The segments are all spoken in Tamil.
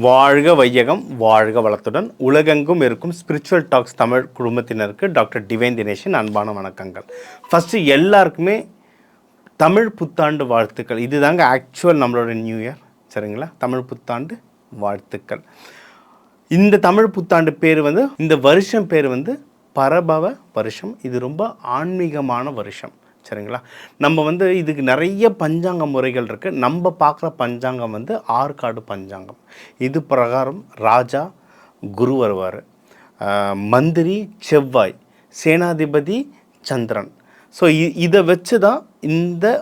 வாழ்க வையகம் வாழ்க வளத்துடன் உலகெங்கும் இருக்கும் ஸ்பிரிச்சுவல் டாக்ஸ் தமிழ் குடும்பத்தினருக்கு டாக்டர் டிவைன் தினேஷன் அன்பான வணக்கங்கள். ஃபஸ்ட்டு எல்லாருக்குமே தமிழ் புத்தாண்டு வாழ்த்துக்கள். இது தாங்க ஆக்சுவல் நம்மளோட நியூ இயர், சரிங்களா? தமிழ் புத்தாண்டு வாழ்த்துக்கள். இந்த தமிழ் புத்தாண்டு பேர் இந்த வருஷம் பேர் பரபவ வருஷம். இது ரொம்ப ஆன்மீகமான வருஷம், சரிங்களா? நம்ம இதுக்கு நிறைய பஞ்சாங்க முறைகள் இருக்குது. நம்ம பார்க்குற பஞ்சாங்கம் ஆற்காடு பஞ்சாங்கம். இது பிரகாரம் ராஜா குரு வருவார், மந்திரி செவ்வாய், சேனாதிபதி சந்திரன். ஸோ இதை வச்சு தான் இந்த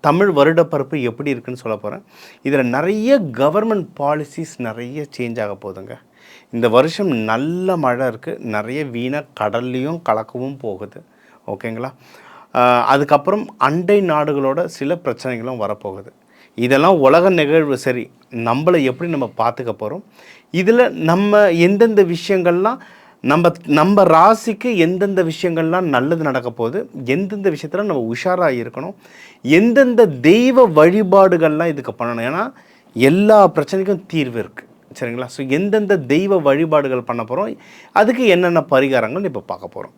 தமிழ் வருடப்பரப்பு எப்படி இருக்குன்னு சொல்ல போகிறேன். இதில் நிறைய கவர்மெண்ட் பாலிசிஸ் நிறைய சேஞ்ச் ஆக போகுதுங்க. இந்த வருஷம் நல்ல மழை இருக்குது, நிறைய வீணாக கடல்லையும் கலக்கவும் போகுது, ஓகேங்களா? அதுக்கப்புறம் அண்டை நாடுகளோட சில பிரச்சனைகளும் வரப்போகுது. இதெல்லாம் உலக நிகழ்வு. சரி, நம்மளை எப்படி நம்ம பார்த்துக்க போகிறோம், இதில் நம்ம எந்தெந்த விஷயங்கள்லாம் நம்ம ராசிக்கு எந்தெந்த விஷயங்கள்லாம் நல்லது நடக்க போகுது, எந்தெந்த விஷயத்தில் நம்ம உஷாராக இருக்கணும், எந்தெந்த தெய்வ வழிபாடுகள்லாம் இதுக்கு பண்ணணும். ஏன்னா எல்லா பிரச்சனைக்கும் தீர்வு இருக்குது, சரிங்களா? ஸோ எந்தெந்த தெய்வ வழிபாடுகள் பண்ண போகிறோம், அதுக்கு என்னென்ன பரிகாரங்கள் இப்போ பார்க்க போகிறோம்.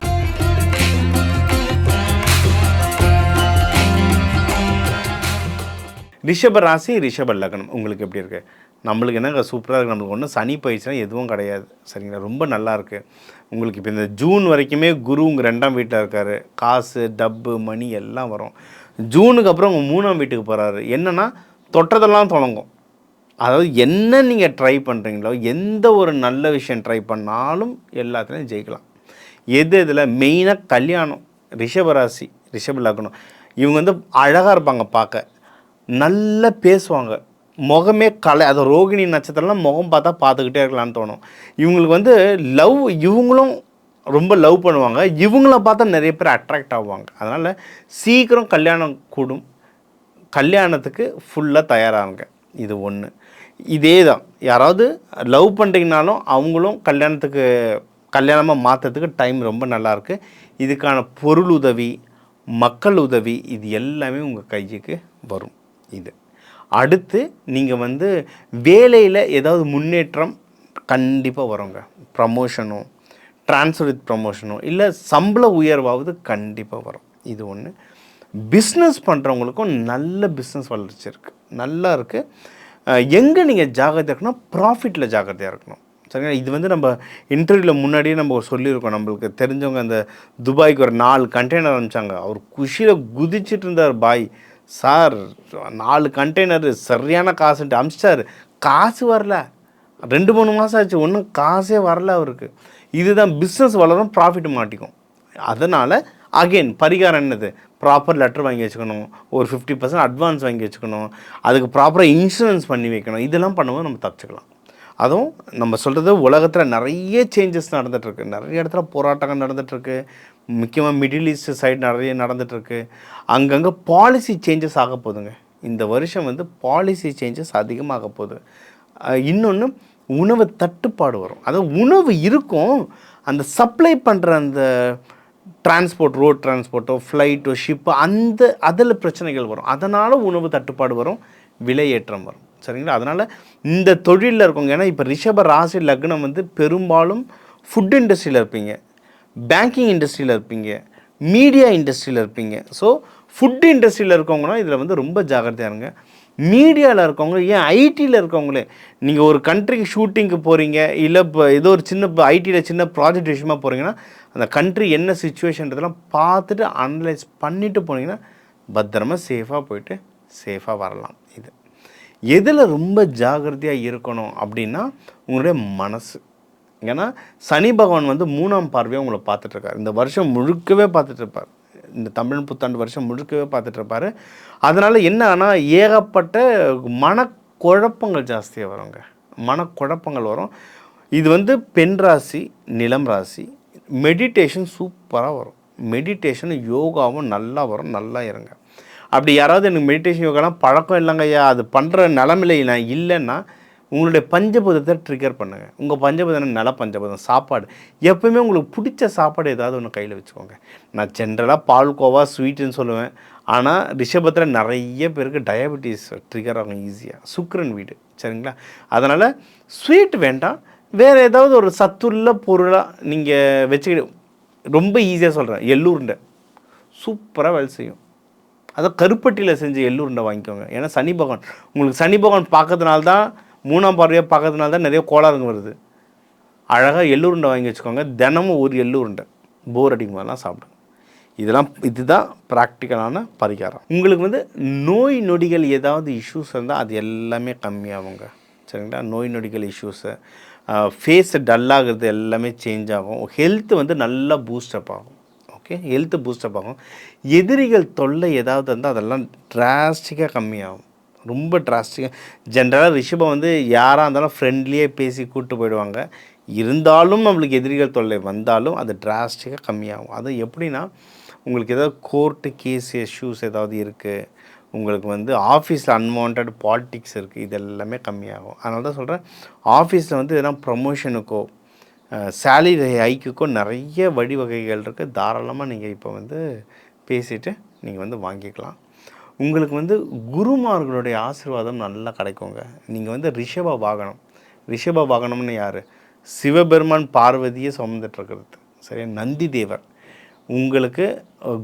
ரிஷப ராசி, ரிஷப லக்னம் உங்களுக்கு எப்படி இருக்குது? நம்மளுக்கு என்ன சூப்பராக இருக்குது. நம்மளுக்கு ஒன்றும் சனி பயிற்சினா எதுவும் கிடையாது, சரிங்களா? ரொம்ப நல்லா இருக்குது உங்களுக்கு. இப்போ இந்த ஜூன் வரைக்குமே குரு உங்கள் 2ஆம் வீட்டில் இருக்கார். காசு, டப்பு, மணி எல்லாம் வரும். ஜூனுக்கு அப்புறம் உங்கள் 3ஆம் வீட்டுக்கு போகிறாரு. என்னென்னா தொட்டதெல்லாம் தொடங்கும். அதாவது என்ன நீங்கள் ட்ரை பண்ணுறீங்களோ, எந்த ஒரு நல்ல விஷயம் ட்ரை பண்ணாலும் எல்லாத்துலேயும் ஜெயிக்கலாம். இதில் மெயினாக கல்யாணம். ரிஷபராசி, ரிஷப லக்னம் இவங்க அழகாக இருப்பாங்க, பார்க்க நல்லா பேசுவாங்க, முகமே கலை. அது ரோகிணி நட்சத்திரம்லாம் முகம் பார்த்தா பார்த்துக்கிட்டே இருக்கலான்னு தோணும். இவங்களுக்கு லவ், இவங்களும் ரொம்ப லவ் பண்ணுவாங்க, இவங்கள பார்த்தா நிறைய பேர் அட்ராக்ட் ஆகுவாங்க. அதனால் சீக்கிரம் கல்யாணம் கூடும். கல்யாணத்துக்கு ஃபுல்லாக தயாராகுங்க. இது ஒன்று. இதே தான், யாராவது லவ் பண்ணுறீங்கனாலும் அவங்களும் கல்யாணமாக மாற்றுறதுக்கு டைம் ரொம்ப நல்லாயிருக்கு. இதுக்கான பொருள் உதவி, மக்கள் உதவி, இது எல்லாமே உங்கள் கைக்கு வரும். இது அடுத்து நீங்கள் வேலையில் ஏதாவது முன்னேற்றம் கண்டிப்பாக வருங்க. ப்ரமோஷனோ, ட்ரான்ஸ்ஃபர் வித் ப்ரமோஷனோ, இல்லை சம்பள உயர்வாவது கண்டிப்பாக வரும். இது ஒன்று. பிஸ்னஸ் பண்ணுறவங்களுக்கும் நல்ல பிஸ்னஸ் வளர்ச்சி இருக்குது, நல்லா இருக்குது. எங்கே நீங்கள் ஜாகிரதையாக இருக்கணும், ப்ராஃபிட்டில் ஜாகிரதையாக இருக்கணும், சரிங்களா? இது நம்ம இன்டர்வியூவில் முன்னாடியே நம்ம சொல்லியிருக்கோம். நம்மளுக்கு தெரிஞ்சவங்க அந்த துபாய்க்கு ஒரு 4 கண்டெய்னர் அனுப்பிச்சாங்க. அவர் குஷியில் குதிச்சுட்டு இருந்தார். பாய் சார் 4 கண்டெய்னர் சரியான காசுன்ட்டு அனுப்பிச்சிட்டார். காசு வரல, 2-3 மாதம் ஆச்சு, ஒன்றும் காசே வரல அவருக்கு. இதுதான் பிஸ்னஸ் வளரும், ப்ராஃபிட் மாட்டிக்கும். அதனால் அகெயின் பரிகாரம் என்னது, ப்ராப்பர் லெட்டர் வாங்கி வச்சுக்கணும், ஒரு 50% அட்வான்ஸ் வாங்கி வச்சுக்கணும், அதுக்கு ப்ராப்பராக இன்சூரன்ஸ் பண்ணி வைக்கணும். இதெல்லாம் பண்ணும்போது நம்ம தப்பிச்சுக்கலாம். அதுவும் நம்ம சொல்கிறது உலகத்தில் நிறைய சேஞ்சஸ் நடந்துகிட்ருக்கு. நிறைய இடத்துல போராட்டங்கள் நடந்துகிட்ருக்கு. முக்கியமாக மிடில் ஈஸ்ட் சைடு நிறைய நடந்துகிட்ருக்கு. அங்கங்கே பாலிசி சேஞ்சஸ் ஆக போகுதுங்க. இந்த வருஷம் பாலிசி சேஞ்சஸ் அதிகமாக போகுது. இன்னொன்று, உணவு தட்டுப்பாடு வரும். அதாவது உணவு இருக்கும், அந்த சப்ளை பண்ணுற அந்த டிரான்ஸ்போர்ட், ரோட் டிரான்ஸ்போர்ட்டோ, ஃப்ளைட்டோ, ஷிப்பு, அதில் பிரச்சனைகள் வரும். அதனால் உணவு தட்டுப்பாடு வரும், விலையேற்றம் வரும், சரிங்களா? அதனால் இந்த தொழிலில் இருக்கவங்க, ஏன்னா இப்போ ரிஷப ராசி லக்னம் பெரும்பாலும் ஃபுட் இண்டஸ்ட்ரியில் இருப்பீங்க, பேங்கிங் இண்டஸ்ட்ரியில் இருப்பீங்க, மீடியா இண்டஸ்ட்ரியில் இருப்பீங்க. ஸோ ஃபுட் இண்டஸ்ட்ரியில் இருக்கவங்கன்னா இதில் ரொம்ப ஜாக்கிரதையாக இருங்க. மீடியாவில் இருக்கவங்க, ஏன் ஐடியில் இருக்கவங்களே, நீங்கள் ஒரு கண்ட்ரிக்கு ஷூட்டிங்க்கு போகிறீங்க, இல்லை இப்போ ஏதோ ஒரு சின்ன ஐடியில் சின்ன ப்ராஜெக்ட் விஷயமாக போகிறீங்கன்னா அந்த கண்ட்ரி என்ன சிச்சுவேஷன்றதெல்லாம் பார்த்துட்டு அனலைஸ் பண்ணிவிட்டு போனீங்கன்னா பத்திரமாக சேஃபாக போயிட்டு சேஃபாக வரலாம். இது எதில் ரொம்ப ஜாகிரதையாக இருக்கணும் அப்படின்னா உங்களுடைய மனசு. ஏன்னா சனி பகவான் 3ஆம் பார்வையாக உங்களை பார்த்துட்ருக்கார். இந்த வருஷம் முழுக்கவே பார்த்துட்ருப்பார். இந்த தமிழ் புத்தாண்டு வருஷம் முழுக்கவே பார்த்துட்ருப்பார். அதனால் என்ன ஆனால் ஏகப்பட்ட மனக்குழப்பங்கள் ஜாஸ்தியாக வருங்க. மனக்குழப்பங்கள் வரும். இது பெண் ராசி, நிலம் ராசி. மெடிடேஷன் சூப்பராக வரும். மெடிடேஷன் யோகாவும் நல்லா வரும். நல்லா இருங்க. அப்படி யாராவது எனக்கு மெடிடேஷன் யோகாலாம் பழக்கம் இல்லைங்க ஐயா, அது பண்ணுற நிலமையில நான் இல்லைன்னா உங்களுடைய பஞ்சபூதத்தை ட்ரிகர் பண்ணுங்கள். உங்கள் பஞ்சபூதம் நில பஞ்சபூதம் சாப்பாடு. எப்போயுமே உங்களுக்கு பிடிச்ச சாப்பாடு ஏதாவது ஒன்று கையில் வச்சுக்கோங்க. நான் ஜென்ரலாக பால்கோவா ஸ்வீட்டுன்னு சொல்லுவேன். ஆனால் ரிஷபத்தில் நிறைய பேருக்கு டயபெட்டிஸ் ட்ரிகர் ஆகும் ஈஸியாக, சுக்கிரன் வீடு. சரிங்களா? அதனால் ஸ்வீட் வேண்டாம், வேறு ஏதாவது ஒரு சத்துள்ள பொருளாக நீங்கள் வச்சுக்கிட்டு, ரொம்ப ஈஸியாக சொல்கிறேன், எள்ளுருண்டை சூப்பராக வேலை செய்யும். அதான் கருப்பட்டியில் செஞ்ச எள்ளுருண்டை வாங்கிக்கோங்க. ஏன்னா சனி பகவான், உங்களுக்கு சனி பகவான் பார்க்கறதுனால தான், 3ஆம் பார்வையாக பார்க்கறதுனால தான் நிறைய கோளாறுங்க வருது. அழகாக எள்ளுருண்டை வாங்கி வச்சுக்கோங்க. தினமும் ஒரு எள்ளுருண்டை போர் அடிக்கும் போதெல்லாம் சாப்பிடுங்க. இதுதான் ப்ராக்டிக்கலான பரிகாரம். உங்களுக்கு வந்து நோய் நொடிகள் ஏதாவது இஷ்யூஸ் இருந்தால் அது எல்லாமே கம்மியாகுங்க. சரிங்களா? நோய் நொடிகள் இஷ்யூஸு, ஃபேஸு டல்லாகிறது எல்லாமே சேஞ்ச் ஆகும். ஹெல்த்து வந்து நல்லா பூஸ்டப் ஆகும். ஓகே, ஹெல்த்து பூஸ்டப் ஆகும். எதிரிகள் தொல்லை ஏதாவது இருந்தால் அதெல்லாம் டிராஸ்டிக்காக கம்மியாகும். ரொம்ப டிராஸ்டிக்காக. ஜென்ரலாக ரிஷபம் வந்து யாராக இருந்தாலும் ஃப்ரெண்ட்லியே பேசி கூப்பிட்டு போயிடுவாங்க. இருந்தாலும் நம்மளுக்கு எதிரிகள் தொல்லை வந்தாலும் அது டிராஸ்டிக்காக கம்மியாகும். அது எப்படின்னா, உங்களுக்கு ஏதாவது கோர்ட்டு கேஸ் இஷ்யூஸ் ஏதாவது இருக்குது, உங்களுக்கு வந்து ஆஃபீஸில் அன்வான்ட் பாலிட்டிக்ஸ் இருக்குது, இது எல்லாமே கம்மியாகும். அதனால தான் சொல்கிறேன், ஆஃபீஸில் வந்து எதனா ப்ரமோஷனுக்கோ சேலரி ஹைக்குக்கோ நிறைய வழிவகைகள் இருக்குது. தாராளமாக நீங்கள் இப்போ வந்து பேசிவிட்டு நீங்கள் வந்து வாங்கிக்கலாம். உங்களுக்கு வந்து குருமார்களுடைய ஆசீர்வாதம் நல்லா கிடைக்குங்க. நீங்கள் வந்து ரிஷப வாகனம்னு யார்? சிவபெருமான் பார்வதியை சுமந்துட்டுருக்கிறது. சரியா? நந்தி தேவர். உங்களுக்கு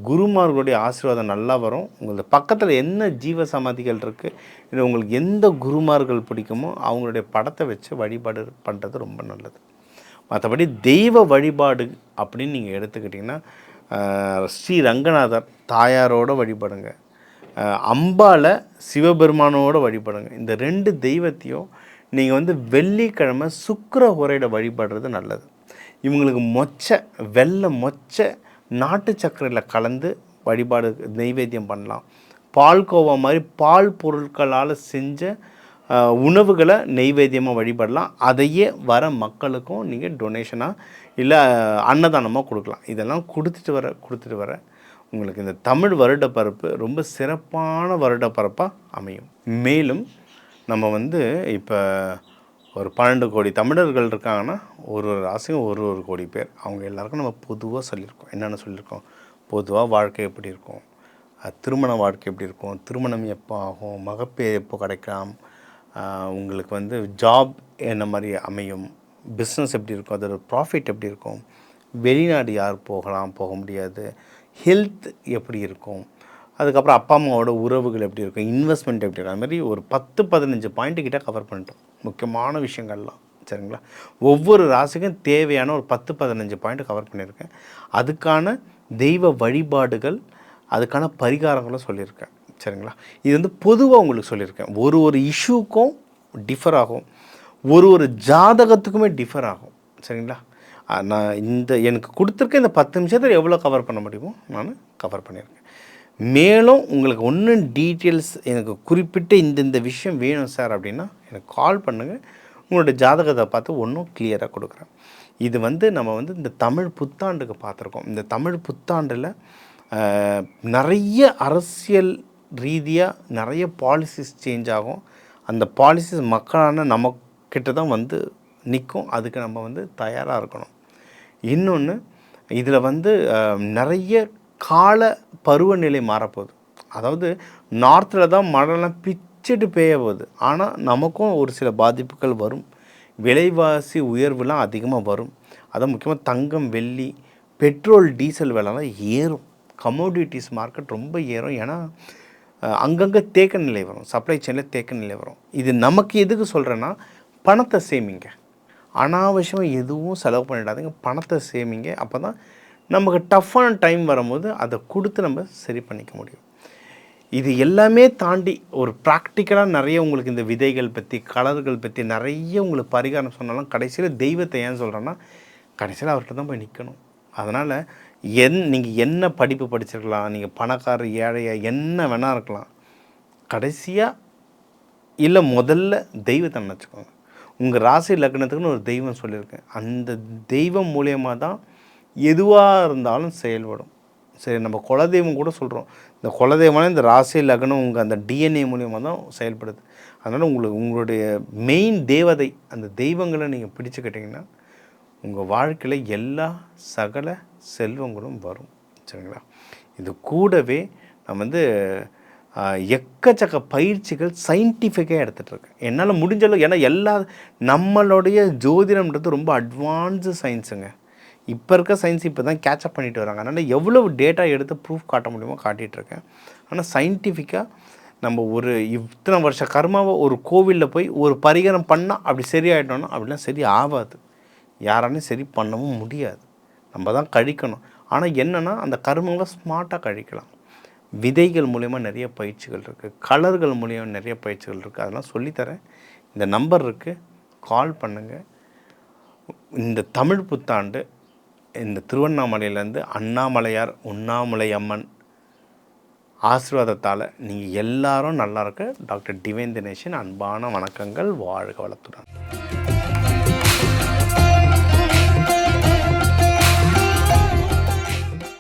குருமார்களுடைய ஆசீர்வாதம் நல்லா வரும். உங்களுக்கு பக்கத்தில் என்ன ஜீவ சமாதிகள் இருக்குது, இல்லை உங்களுக்கு எந்த குருமார்கள் பிடிக்குமோ அவங்களுடைய படத்தை வச்சு வழிபாடு பண்ணுறது ரொம்ப நல்லது. மற்றபடி தெய்வ வழிபாடு அப்படின்னு நீங்கள் எடுத்துக்கிட்டிங்கன்னா, ஸ்ரீ ரங்கநாதர் தாயாரோட வழிபடுங்க, அம்பாவை சிவபெருமானோட வழிபடுங்க. இந்த 2 தெய்வத்தையும் நீங்கள் வந்து வெள்ளிக்கிழமை சுக்கிர ஹோரையிட வழிபடுறது நல்லது. இவங்களுக்கு வெள்ளை மொச்சை நாட்டு சர்க்கரையில் கலந்து வழிபாடு நெய்வேத்தியம் பண்ணலாம். பால்கோவா மாதிரி பால் பொருட்களால் செஞ்ச உணவுகளை நெய்வேத்தியமாக வழிபடலாம். அதையே வர மக்களுக்கும் நீங்கள் டொனேஷனாக இல்லை அன்னதானமாக கொடுக்கலாம். இதெல்லாம் கொடுத்துட்டு வர உங்களுக்கு இந்த தமிழ் வருடப்பரப்பு ரொம்ப சிறப்பான வருடப்பரப்பாக அமையும். மேலும் நம்ம வந்து இப்போ ஒரு 12 கோடி தமிழர்கள் இருக்காங்கன்னா, ஒரு ராசியும் ஒரு கோடி பேர். அவங்க எல்லாருக்கும் நம்ம பொதுவாக சொல்லியிருக்கோம். என்னென்ன சொல்லியிருக்கோம்? பொதுவாக வாழ்க்கை எப்படி இருக்கும், திருமண வாழ்க்கை எப்படி இருக்கும், திருமணம் எப்போ ஆகும், மகப்பேறு எப்போ கிடைக்கலாம், உங்களுக்கு வந்து ஜாப் என்ன மாதிரி அமையும், பிஸ்னஸ் எப்படி இருக்கும், அதோட ப்ராஃபிட் எப்படி இருக்கும், வெளிநாடு யார் போகலாம் போக முடியாது, ஹெல்த் எப்படி இருக்கும், அதுக்கப்புறம் அப்பா அம்மாவோட உறவுகள் எப்படி இருக்கும், இன்வெஸ்ட்மெண்ட் எப்படி இருக்கும், அது மாதிரி ஒரு 10-15 பாயிண்ட்டு கிட்டே கவர் பண்ணிட்டோம். முக்கியமான விஷயங்கள்லாம். சரிங்களா? ஒவ்வொரு ராசிக்கும் தேவையான ஒரு 10-15 பாயிண்ட் கவர் பண்ணியிருக்கேன். அதுக்கான தெய்வ வழிபாடுகள், அதுக்கான பரிகாரங்களும் சொல்லியிருக்கேன். சரிங்களா? இது வந்து பொதுவாக உங்களுக்கு சொல்லியிருக்கேன். ஒரு இஷ்யூக்கும் டிஃபர் ஆகும், ஒரு ஜாதகத்துக்குமே டிஃபர் ஆகும். சரிங்களா? நான் எனக்கு கொடுத்துருக்க இந்த 10 நிமிஷத்தில் எவ்வளோ கவர் பண்ண முடியுமோ நான் கவர் பண்ணியிருக்கேன். மேலும் உங்களுக்கு ஒன்றும் டீட்டெயில்ஸ் எனக்கு குறிப்பிட்ட இந்த விஷயம் வேணும் சார் அப்படின்னா எனக்கு கால் பண்ணுங்கள். உங்களோட ஜாதகத்தை பார்த்து ஒன்றும் கிளியராக கொடுக்குறேன். இது வந்து நம்ம வந்து இந்த தமிழ் புத்தாண்டுக்கு பார்த்துருக்கோம். இந்த தமிழ் புத்தாண்டில் நிறைய அரசியல் ரீதியாக நிறைய பாலிசிஸ் சேஞ்ச் ஆகும். அந்த பாலிசிஸ் மக்களான நம்மக்கிட்ட தான் வந்து நிற்கும். அதுக்கு நம்ம வந்து தயாராக இருக்கணும். இன்னொன்று, இதில் வந்து நிறைய கால பருவநிலை மாறப்போகுது. அதாவது நார்த்தில் தான் மழைலாம் பிச்சுட்டு பெய்ய போகுது. ஆனால் நமக்கும் ஒரு சில பாதிப்புகள் வரும். விலைவாசி உயர்வுலாம் அதிகமாக வரும். அதான் முக்கியமாக தங்கம், வெள்ளி, பெட்ரோல், டீசல் விலைலாம் ஏறும். கமோடிட்டிஸ் மார்க்கெட் ரொம்ப ஏறும். ஏன்னா அங்கங்கே தேக்க நிலை வரும், சப்ளை செயினில் தேக்க நிலை வரும். இது நமக்கு எதுக்கு சொல்கிறேன்னா, பணத்தை சேமிங்க. அனாவசியமாக எதுவும் செலவு பண்ணிடாதீங்க, பணத்தை சேமிங்க. அப்போ தான் நமக்கு டஃப்பான டைம் வரும்போது அதை கொடுத்து நம்ம சரி பண்ணிக்க முடியும். இது எல்லாமே தாண்டி ஒரு ப்ராக்டிக்கலாக நிறைய உங்களுக்கு இந்த விதைகள் பற்றி, கலர்கள் பற்றி நிறைய உங்களுக்கு பரிகாரம் சொன்னாலும் கடைசியில் தெய்வத்தை ஏன் சொல்கிறேன்னா, கடைசியில் அவர்கிட்ட தான் போய் நிற்கணும். அதனால் நீங்கள் என்ன படிப்பு படிச்சிருக்கலாம், நீங்கள் பணக்காரர் ஏழையாக என்ன வேணால் இருக்கலாம், கடைசியாக இல்லை முதல்ல தெய்வத்தை நினச்சிக்கோங்க. உங்கள் ராசி லக்னத்துக்குன்னு ஒரு தெய்வம் சொல்லியிருக்கேன். அந்த தெய்வம் மூலியமாக தான் எதுவாக இருந்தாலும் செயல்படும். சரி, நம்ம குலதெய்வம் கூட சொல்கிறோம். இந்த குலதெய்வமான இந்த ராசி லக்னம் உங்கள் அந்த டிஎன்ஏ மூலியமாக தான் செயல்படுது. அதனால் உங்களுடைய மெயின் தேவதை, அந்த தெய்வங்களை நீங்கள் பிடிச்சிக்கிட்டிங்கன்னா உங்கள் வாழ்க்கையில் எல்லா சகல செல்வங்களும் வரும். சரிங்களா? இது கூடவே நான் வந்து எக்கச்சக்க பயிற்சிகள் சயின்டிஃபிக்காக எடுத்துகிட்ருக்கேன். என்னால் முடிஞ்சளவு, ஏன்னா நம்மளுடைய ஜோதிடம்ன்றது ரொம்ப அட்வான்ஸு சயின்ஸுங்க. இப்போ இருக்க சயின்ஸ் இப்போ தான் கேட்சப் பண்ணிட்டு வராங்க. அதனால் எவ்வளோ டேட்டா எடுத்து ப்ரூஃப் காட்ட முடியுமோ காட்டிகிட்ருக்கேன். ஆனால் சயின்டிஃபிக்காக நம்ம ஒரு இத்தனை வருஷ கர்மாவை ஒரு கோவிலில் போய் ஒரு பரிகாரம் பண்ணால் அப்படி சரியாயிட்டோன்னா அப்படிலாம் சரி ஆகாது. யாராலையும் சரி பண்ணவும் முடியாது. நம்ம தான் கழிக்கணும். ஆனால் என்னென்னா அந்த கர்மாவை ஸ்மார்ட்டாக கழிக்கலாம். விதைகள் மூலயமா நிறைய பயிற்சிகள் இருக்குது, கலர்கள் மூலிமா நிறைய பயிற்சிகள் இருக்குது. அதெல்லாம் சொல்லித்தரேன். இந்த நம்பர் இருக்குது, கால் பண்ணுங்கள். இந்த தமிழ் புத்தாண்டு இந்த திருவண்ணாமலையிலேருந்து அண்ணாமலையார் உண்ணாமலை அம்மன் ஆசீர்வாதத்தால் நீங்கள் எல்லாரும் நல்லா இருக்க டாக்டர் டிவைன் தினேஷன் அன்பான வணக்கங்கள். வாழ்க வளத்துடன்.